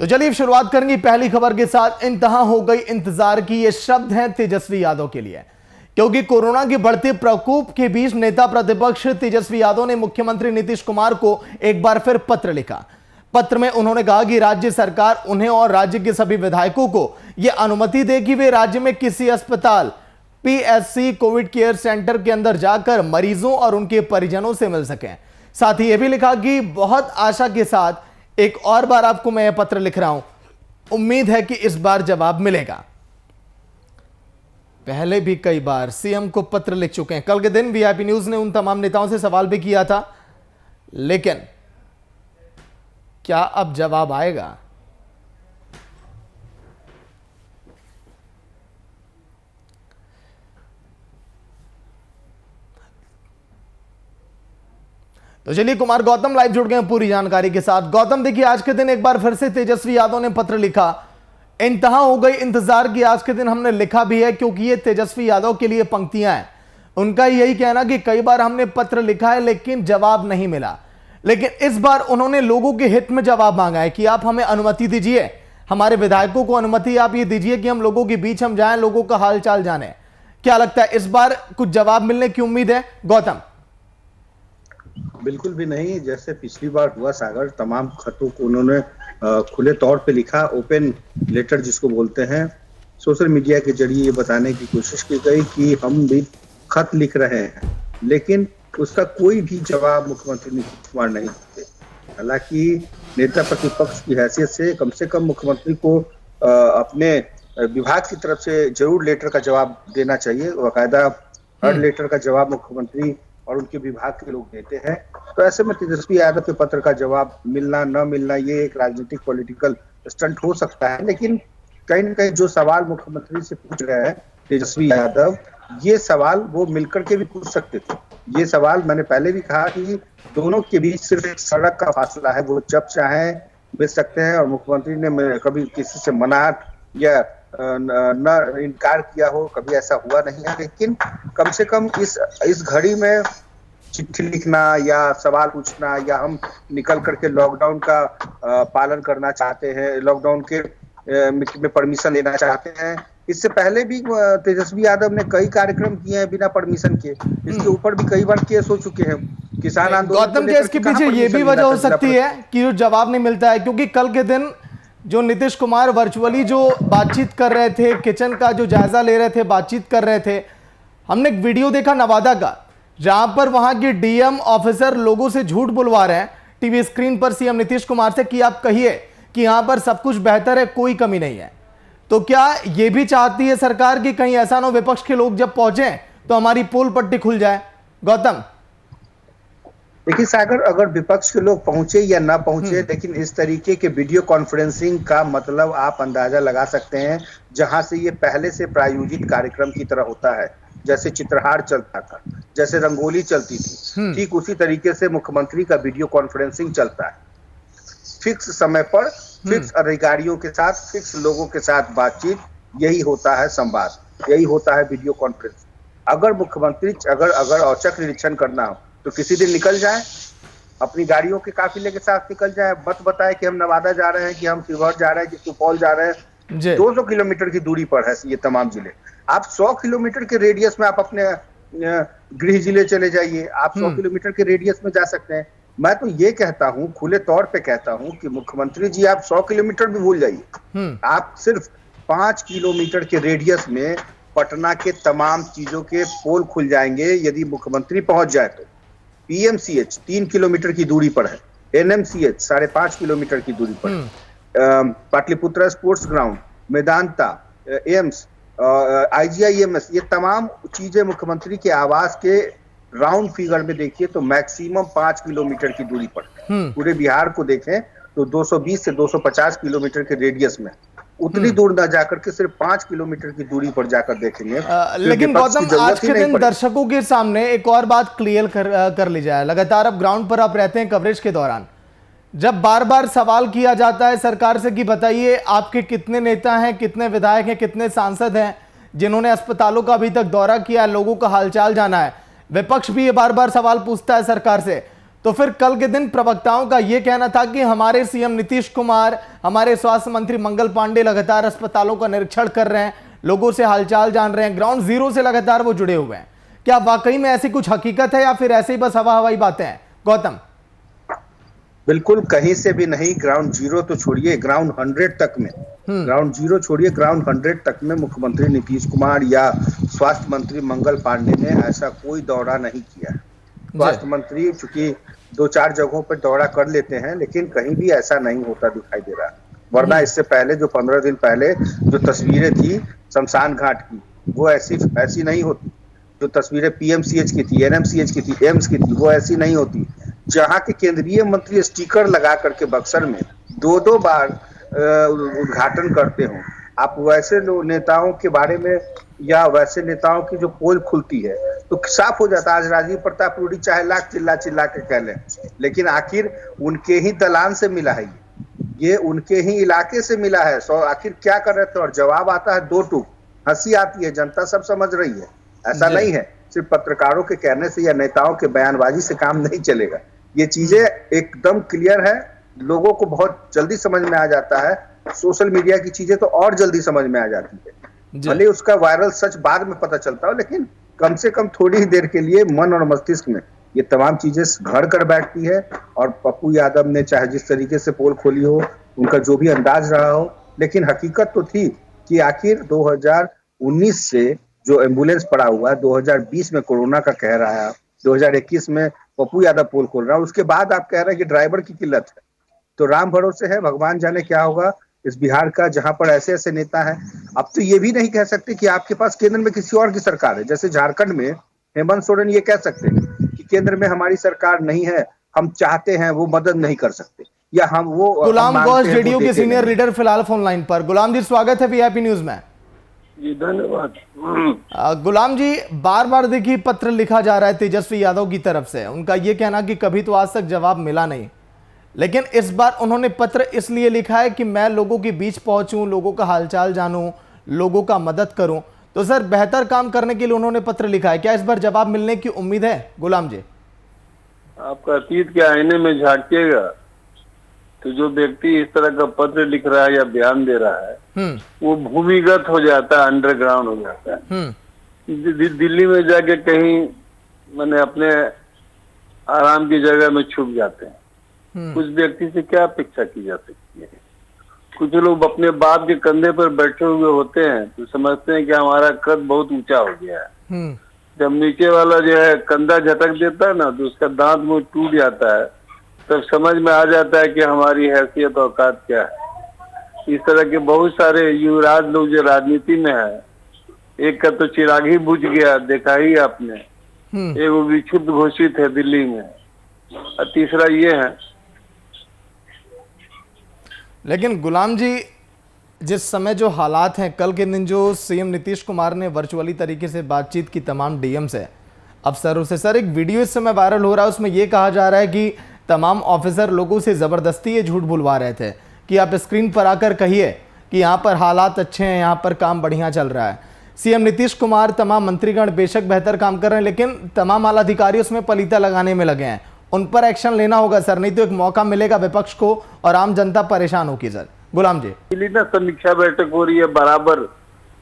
तो चलिए शुरुआत करेंगे पहली खबर के साथ। इंतहा हो गई इंतजार की, ये शब्द हैं तेजस्वी यादव के लिए, क्योंकि कोरोना के बढ़ते प्रकोप के बीच नेता प्रतिपक्ष तेजस्वी यादव ने मुख्यमंत्री नीतीश कुमार को एक बार फिर पत्र लिखा। पत्र में उन्होंने कहा कि राज्य सरकार उन्हें और राज्य के सभी विधायकों को यह अनुमति दे कि वे राज्य में किसी अस्पताल, पीएचसी, कोविड केयर सेंटर के अंदर जाकर मरीजों और उनके परिजनों से मिल सकें। साथ ही यह भी लिखा कि बहुत आशा के साथ एक और बार आपको मैं यह पत्र लिख रहा हूं, उम्मीद है कि इस बार जवाब मिलेगा। पहले भी कई बार सीएम को पत्र लिख चुके हैं। कल के दिन वीआईपी न्यूज ने उन तमाम नेताओं से सवाल भी किया था, लेकिन क्या अब जवाब आएगा? तो चलिए कुमार गौतम लाइव जुड़ गए हैं पूरी जानकारी के साथ। गौतम, देखिए आज के दिन एक बार फिर से तेजस्वी यादव ने पत्र लिखा। इंतहा हो गई इंतजार की, आज के दिन हमने लिखा भी है क्योंकि ये तेजस्वी यादव के लिए पंक्तियां हैं। उनका यही कहना कि कई बार हमने पत्र लिखा है लेकिन जवाब नहीं मिला, लेकिन इस बार उन्होंने लोगों के हित में जवाब मांगा है कि आप हमें अनुमति दीजिए, हमारे विधायकों को अनुमति आप ये दीजिए कि हम लोगों के बीच हम जाएं, लोगों का हालचाल जाने। क्या लगता है इस बार कुछ जवाब मिलने की उम्मीद है गौतम? बिल्कुल भी नहीं। जैसे पिछली बार हुआ सागर, तमाम खतों को उन्होंने खुले तौर पे लिखा, ओपन लेटर जिसको बोलते हैं। सोशल मीडिया के जरिए ये बताने की कोशिश की गई कि हम भी खत लिख रहे हैं, लेकिन उसका कोई भी जवाब मुख्यमंत्री नीतीश कुमार नहीं देते। हालांकि नेता प्रतिपक्ष की हैसियत से कम मुख्यमंत्री को अपने विभाग की तरफ से जरूर लेटर का जवाब देना चाहिए। बाकायदा हर लेटर का जवाब मुख्यमंत्री और उनके विभाग के लोग देते हैं। तो ऐसे में तेजस्वी यादव के पत्र का जवाब मिलना न मिलना ये एक राजनीतिक पॉलिटिकल स्टंट हो सकता है, लेकिन कहीं न कहीं जो सवाल मुख्यमंत्री से पूछ रहे हैं तेजस्वी यादव, ये सवाल वो मिलकर के भी पूछ सकते थे। ये सवाल मैंने पहले भी कहा कि दोनों के बीच सिर्फ एक सड़क का फासला है, वो जब चाहे मिल सकते हैं। और मुख्यमंत्री ने कभी किसी से मना या न इनकार किया हो, कभी ऐसा हुआ नहीं है। लेकिन कम से कम इस घड़ी में चिट्ठी लिखना या सवाल पूछना, या हम निकल करके लॉकडाउन का पालन करना चाहते हैं, लॉकडाउन के में परमिशन लेना चाहते हैं। इससे पहले भी तेजस्वी यादव ने कई कार्यक्रम किए हैं बिना परमिशन के। इसके ऊपर भी कई बार केस हो चुके हैं। किसान आंदोलन गौतम के इसके पीछे ये भी वजह हो सकती है कि जो जवाब नहीं मिलता है, क्योंकि कल के दिन जो नीतीश कुमार वर्चुअली जो बातचीत कर रहे थे, किचन का जो जायजा ले रहे थे, बातचीत कर रहे थे, हमने एक वीडियो देखा नवादा का, जहां पर वहां के डीएम ऑफिसर लोगों से झूठ बुलवा रहे हैं टीवी स्क्रीन पर सीएम नीतीश कुमार से कि आप कहिए कि यहां पर सब कुछ बेहतर है, कोई कमी नहीं है। तो क्या यह भी चाहती है सरकार कि कहीं ऐसा ना हो विपक्ष के लोग जब पहुंचे तो हमारी पोल पट्टी खुल जाए? गौतम देखिए सागर, अगर विपक्ष के लोग पहुंचे या ना पहुंचे, लेकिन इस तरीके के वीडियो कॉन्फ्रेंसिंग का मतलब आप अंदाजा लगा सकते हैं, जहां से ये पहले से प्रायोजित कार्यक्रम की तरह होता है। जैसे चित्रहार चलता था, जैसे रंगोली चलती थी, ठीक उसी तरीके से मुख्यमंत्री का वीडियो कॉन्फ्रेंसिंग चलता है। फिक्स समय पर फिक्स अधिकारियों के साथ, फिक्स लोगों के साथ बातचीत, यही होता है संवाद, यही होता है वीडियो कॉन्फ्रेंस। अगर मुख्यमंत्री अगर औचक निरीक्षण करना हो तो किसी दिन निकल जाए, अपनी गाड़ियों के काफिले के साथ निकल जाए, मत बताए कि हम नवादा जा रहे हैं, कि हम शिवहर जा रहे हैं, कि सुपौल जा रहे हैं। 200 किलोमीटर की दूरी पर है ये तमाम जिले। आप 100 किलोमीटर के रेडियस में आप अपने गृह जिले चले जाइए, आप 100 किलोमीटर के रेडियस में जा सकते हैं। मैं तो ये कहता हूं, खुले तौर पे कहता हूं कि मुख्यमंत्री जी आप 100 किलोमीटर भी भूल जाइए, आप सिर्फ 5 किलोमीटर के रेडियस में पटना के तमाम चीजों के पोल खुल जाएंगे यदि मुख्यमंत्री पहुंच जाए तो। पीएमसीएच 3 किलोमीटर की दूरी पर है, एनएमसीएच 5.5 किलोमीटर की दूरी पर है, Pataliputra sports ground, Medanta, AIIMS, IGIMS, ये तमाम चीजें मुख्यमंत्री के आवास के राउंड फिगर में देखिए तो मैक्सिमम 5 किलोमीटर की दूरी पर। पूरे बिहार को देखें तो 220 से 250 किलोमीटर के रेडियस में, उतनी दूर ना जाकर के सिर्फ 5 किलोमीटर की दूरी पर जाकर देखेंगे। लेकिन गौतम, आज के दिन दर्शकों के सामने एक और बात क्लियर कर ली जाए। लगातार अब ग्राउंड पर आप रहते हैं कवरेज के दौरान, जब बार बार सवाल किया जाता है सरकार से कि बताइए आपके कितने नेता हैं, कितने विधायक हैं, कितने सांसद हैं जिन्होंने अस्पतालों का अभी तक दौरा किया, लोगों का हालचाल जाना है, विपक्ष भी ये बार बार सवाल पूछता है सरकार से, तो फिर कल के दिन प्रवक्ताओं का यह कहना था कि हमारे सीएम नीतीश कुमार, हमारे स्वास्थ्य मंत्री मंगल पांडे लगातार अस्पतालों का निरीक्षण कर रहे हैं, लोगों से हालचाल जान रहे हैं, ग्राउंड जीरो से लगातार वो जुड़े हुए हैं। क्या वाकई में ऐसी कुछ हकीकत है या फिर ऐसे ही बस हवाई बातें हैं गौतम? बिल्कुल कहीं से भी नहीं। ग्राउंड जीरो तो छोड़िए, ग्राउंड 100 तक में, ग्राउंड जीरो छोड़िए, ग्राउंड 100 तक में मुख्यमंत्री नीतीश कुमार या स्वास्थ्य मंत्री मंगल पांडे ने ऐसा कोई दौरा नहीं किया। स्वास्थ्य मंत्री चूंकि 2-4 जगहों पर दौरा कर लेते हैं, लेकिन कहीं भी ऐसा नहीं होता दिखाई दे रहा। वरना इससे पहले जो 15 दिन पहले जो तस्वीरें थी शमशान घाट की, वो ऐसी नहीं होती। जो तस्वीरें पीएमसीएच की थी, एनएमसीएच की थी, एम्स की थी, वो ऐसी नहीं होती। जहां के केंद्रीय मंत्री स्टिकर लगा करके बक्सर में 2-2 बार उद्घाटन करते हो, आप वैसे नेताओं के बारे में या वैसे नेताओं की जो पोल खुलती है तो साफ हो जाता है। आज राजीव प्रताप रूडी चाहे लाख चिल्ला के कह लें, लेकिन आखिर उनके ही दलान से मिला है, ये उनके ही इलाके से मिला है। आखिर क्या कर रहे थे? और जवाब आता है 2 टूक। हंसी आती है, जनता सब समझ रही है। ऐसा नहीं है सिर्फ पत्रकारों के कहने से या नेताओं के बयानबाजी से काम नहीं चलेगा। ये चीजें एकदम क्लियर है, लोगों को बहुत जल्दी समझ में आ जाता है। सोशल मीडिया की चीजें तो और जल्दी समझ में आ जाती है। भले उसका वायरल सच बाद में पता चलता हो, लेकिन कम से कम थोड़ी ही देर के लिए मन और मस्तिष्क में ये तमाम चीजें घर कर बैठती है। और पप्पू यादव ने चाहे जिस तरीके से पोल खोली हो, उनका जो भी अंदाज रहा हो, लेकिन हकीकत तो थी कि आखिर 2019 से जो एम्बुलेंस पड़ा हुआ है, 2020 में कोरोना का कहर आया, 2021 में पप्पू यादव पोल खोल रहा है, उसके बाद आप कह रहे हैं कि ड्राइवर की किल्लत है। तो राम भरोसे है, भगवान जाने क्या होगा इस बिहार का, जहां पर ऐसे ऐसे नेता हैं। अब तो ये भी नहीं कह सकते कि आपके पास केंद्र में किसी और की सरकार है। जैसे झारखंड में हेमंत सोरेन ये कह सकते हैं कि केंद्र में हमारी सरकार नहीं है, हम चाहते हैं वो मदद नहीं कर सकते, या हम वो गुलाम गौस जेडीयू के सीनियर लीडर फिलहाल फोन लाइन पर। गुलाम जी स्वागत है वीआईपी न्यूज में। जी धन्यवाद। गुलाम जी, बार बार देखिए पत्र लिखा जा रहा है तेजस्वी यादव की तरफ से, उनका यह कहना कि कभी तो आज तक जवाब मिला नहीं, लेकिन इस बार उन्होंने पत्र इसलिए लिखा है कि मैं लोगों के बीच पहुंचूं, लोगों का हालचाल जानूं, लोगों का मदद करूं। तो सर बेहतर काम करने के लिए उन्होंने पत्र लिखा है, क्या इस बार जवाब मिलने की उम्मीद है? गुलाम जी, आपका अतीत के आईने में झांकिएगा तो जो व्यक्ति इस तरह का पत्र लिख रहा है या बयान दे रहा है वो भूमिगत हो जाता है, अंडरग्राउंड हो जाता है। दिल्ली में जाके कहीं मैंने अपने आराम की जगह में छुप जाते हैं। कुछ व्यक्ति से क्या अपेक्षा की जा सकती है? कुछ लोग अपने बाप के कंधे पर बैठे हुए होते हैं तो समझते हैं कि हमारा कद बहुत ऊंचा हो गया है। जब नीचे वाला जो है कंधा झटक देता है ना तो उसका दांत मुंह टूट जाता है, तब समझ में आ जाता है कि हमारी हैसियत औकात क्या है। इस तरह के बहुत सारे युवराज लोग जो राजनीति में है, एक का तो चिराग ही बुझ गया, देखा ही आपने, एक वो विक्षुब्ध घोषित है दिल्ली में, और तीसरा ये है। लेकिन गुलाम जी, जिस समय जो हालात हैं, कल के दिन जो सीएम नीतीश कुमार ने वर्चुअली तरीके से बातचीत की तमाम डीएम से, अफसरों से, सर एक वीडियो इस समय वायरल हो रहा है, उसमें यह कहा जा रहा है कि तमाम ऑफिसर लोगों से जबरदस्ती ये झूठ बुलवा रहे थे कि आप स्क्रीन पर आकर कहिए कि यहाँ पर हालात अच्छे हैं, यहाँ पर काम बढ़िया चल रहा है। सीएम नीतीश कुमार, तमाम मंत्रीगण बेशक बेहतर काम कर रहे हैं, लेकिन तमाम आला अधिकारी उसमें पलीता लगाने में लगे हैं। उन पर एक्शन लेना होगा सर, नहीं तो एक मौका मिलेगा विपक्ष को और आम जनता परेशान होगी। सर गुलाम जी, ना समीक्षा बैठक हो रही है बराबर,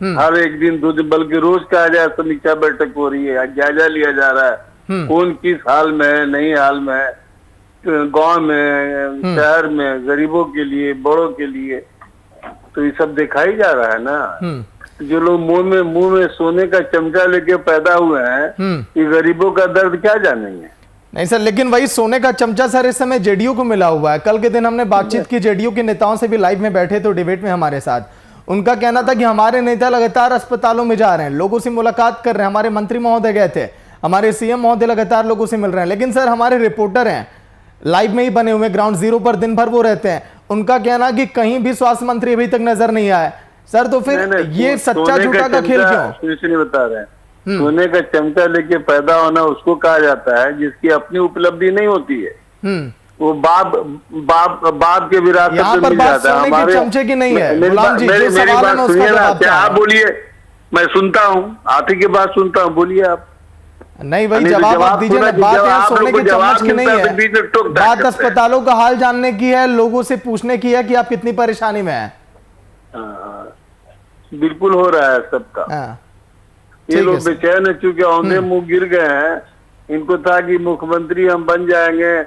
हर एक दिन 2 दिन, बल्कि रोज कहा जाए समीक्षा बैठक हो रही है, जायजा लिया जा रहा है कौन किस हाल में है, नहीं हाल में है, गांव में, शहर में, गरीबों के लिए, बड़ों के लिए, तो ये सब देखा ही जा रहा है ना। जो लोग मुंह में सोने का चमचा लेके पैदा हुए हैं, ये गरीबों का दर्द क्या जानेंगे? नहीं सर, लेकिन वही सोने का चमचा सर इस समय जेडीयू को मिला हुआ है। कल के दिन हमने बातचीत की, जेडीयू के नेताओं से भी लाइव में बैठे तो डिबेट में हमारे साथ, उनका कहना था कि हमारे नेता लगातार अस्पतालों में जा रहे हैं, लोगों से मुलाकात कर रहे हैं, हमारे मंत्री महोदय गए थे, हमारे सीएम महोदय लगातार लोगों से मिल रहे हैं। लेकिन सर हमारे रिपोर्टर हैं, लाइव में ही बने हुए, ग्राउंड जीरो पर दिन भर वो रहते हैं, उनका कहना कि कहीं भी स्वास्थ्य मंत्री अभी तक नजर नहीं आया। सर तो फिर ये सच्चा झूठा का खेल क्यों? इसलिए बता रहे हैं, सोने का चमचा लेके पैदा होना उसको कहा जाता है जिसकी अपनी उपलब्धि नहीं होती है। वो बाप के विरासत में मिल जाता है। हमारे चमचे की नहीं है। मेरी बात सुनिए ना, क्या आप बोलिए, मैं सुनता हूँ, आप ही की बात सुनता हूँ, बोलिए आप। नहीं भाई, नहीं तो जवाब आप दीजिए ना। बात यहाँ आप सोने लोग को के जवाब चम्मच की नहीं मिलता है, तो बीच में टोक डाल बात सकते हैं। अस्पतालों का हाल जानने की है, लोगों से पूछने की है कि आप कितनी परेशानी में हैं। हाँ, बिल्कुल हो रहा है सबका। हाँ, ये ठीक लोग है सर। बेचैन है, चूंकि औंधे मुंह गिर गए हैं। इनको था कि मुख्यमंत्री हम बन जाएंगे,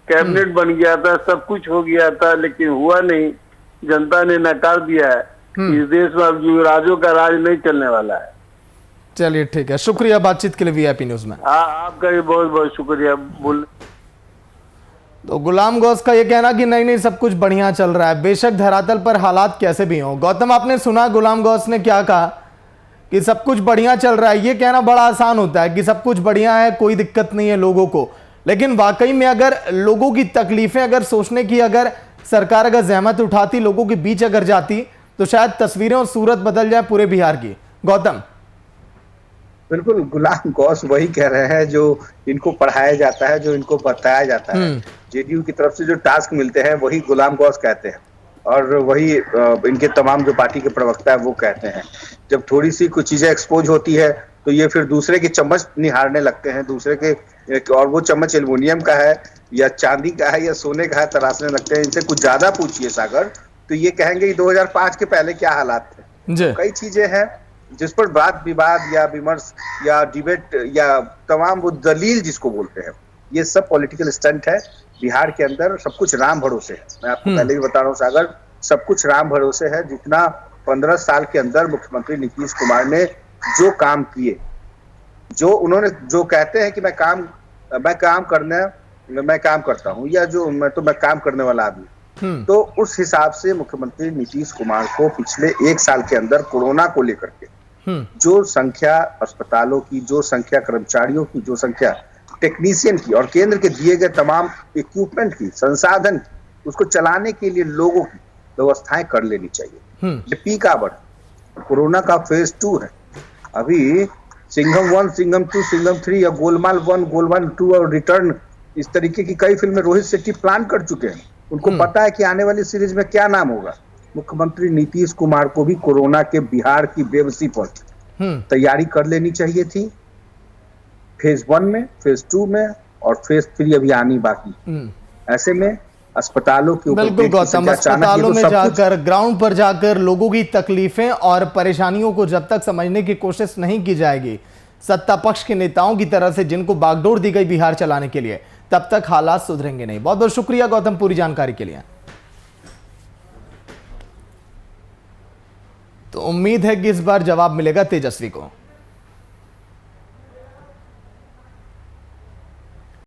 कैबिनेट बन गया था, सब कुछ हो गया था, लेकिन हुआ नहीं। जनता ने नकार दिया है। इस देश में अब युवराजों का राज नहीं चलने वाला है। चलिए ठीक है, शुक्रिया बातचीत के लिए वीआईपी न्यूज में। आपका भी बहुत बहुत शुक्रिया। बोल तो गुलाम गौस का ये कहना कि नहीं नहीं सब कुछ बढ़िया चल रहा है, बेशक धरातल पर हालात कैसे भी हों। गौतम, आपने सुना गुलाम गौस ने क्या कहा कि सब कुछ बढ़िया चल रहा है। ये कहना बड़ा आसान होता है कि सब कुछ बढ़िया है, कोई दिक्कत नहीं है लोगों को, लेकिन वाकई में अगर लोगों की तकलीफें अगर सोचने की अगर सरकार अगर जहमत उठाती, लोगों के बीच अगर जाती, तो शायद तस्वीरें और सूरत बदल जाए पूरे बिहार की। गौतम, बिल्कुल, गुलाम गौस वही कह रहे हैं जो इनको पढ़ाया जाता है, जो इनको बताया जाता है। जेडीयू की तरफ से जो टास्क मिलते हैं वही गुलाम गौस कहते हैं, और वही इनके तमाम जो पार्टी के प्रवक्ता है वो कहते हैं। जब थोड़ी सी कुछ चीजें एक्सपोज होती है तो ये फिर दूसरे के चम्मच निहारने लगते हैं, दूसरे के, और वो चम्मच एल्युमिनियम का है या चांदी का है या सोने का है तराशने लगते हैं। इनसे कुछ ज्यादा पूछिए सागर, तो ये कहेंगे कि 2005 के पहले क्या हालात थे। कई चीजें हैं जिस पर बात विवाद या विमर्श या डिबेट या तमाम वो दलील जिसको बोलते हैं, ये सब पॉलिटिकल स्टंट है। बिहार के अंदर सब कुछ राम भरोसे है। मैं आपको पहले भी बता रहा हूँ सागर, सब कुछ राम भरोसे है। जितना 15 साल के अंदर मुख्यमंत्री नीतीश कुमार ने जो काम किए, जो उन्होंने जो कहते हैं कि मैं काम करता हूँ, या जो मैं काम करने वाला आदमी, तो उस हिसाब से मुख्यमंत्री नीतीश कुमार को पिछले 1 साल के अंदर कोरोना को लेकर के जो संख्या अस्पतालों की, जो संख्या कर्मचारियों की, जो संख्या टेक्नीशियन की, और केंद्र के दिए गए तमाम इक्विपमेंट की, संसाधन की, उसको चलाने के लिए लोगों की व्यवस्थाएं कर लेनी चाहिए। ये पीक आवर कोरोना का फेज 2 है। अभी सिंघम 1, सिंघम 2, सिंघम 3 या गोलमाल 1, गोलमाल 2 और रिटर्न, इस तरीके की कई फिल्में रोहित शेट्टी प्लान कर चुके हैं। उनको पता है कि आने वाली सीरीज में क्या नाम होगा। मुख्यमंत्री नीतीश कुमार को भी कोरोना के बिहार की बेबसी पर तैयारी कर लेनी चाहिए थी। फेज 1 में, फेज 2 में और फेज 3 अभी आनी बाकी। ऐसे में अस्पतालों के ऊपर बिल्कुल गौतम, अस्पतालों में जाकर, ग्राउंड पर जाकर लोगों की तकलीफें और परेशानियों को जब तक समझने की कोशिश नहीं की जाएगी सत्ता पक्ष के नेताओं की तरह से, जिनको बागडोर दी गई बिहार चलाने के लिए, तब तक हालात सुधरेंगे नहीं। बहुत बहुत शुक्रिया गौतम पूरी जानकारी के लिए। तो उम्मीद है कि इस बार जवाब मिलेगा तेजस्वी को।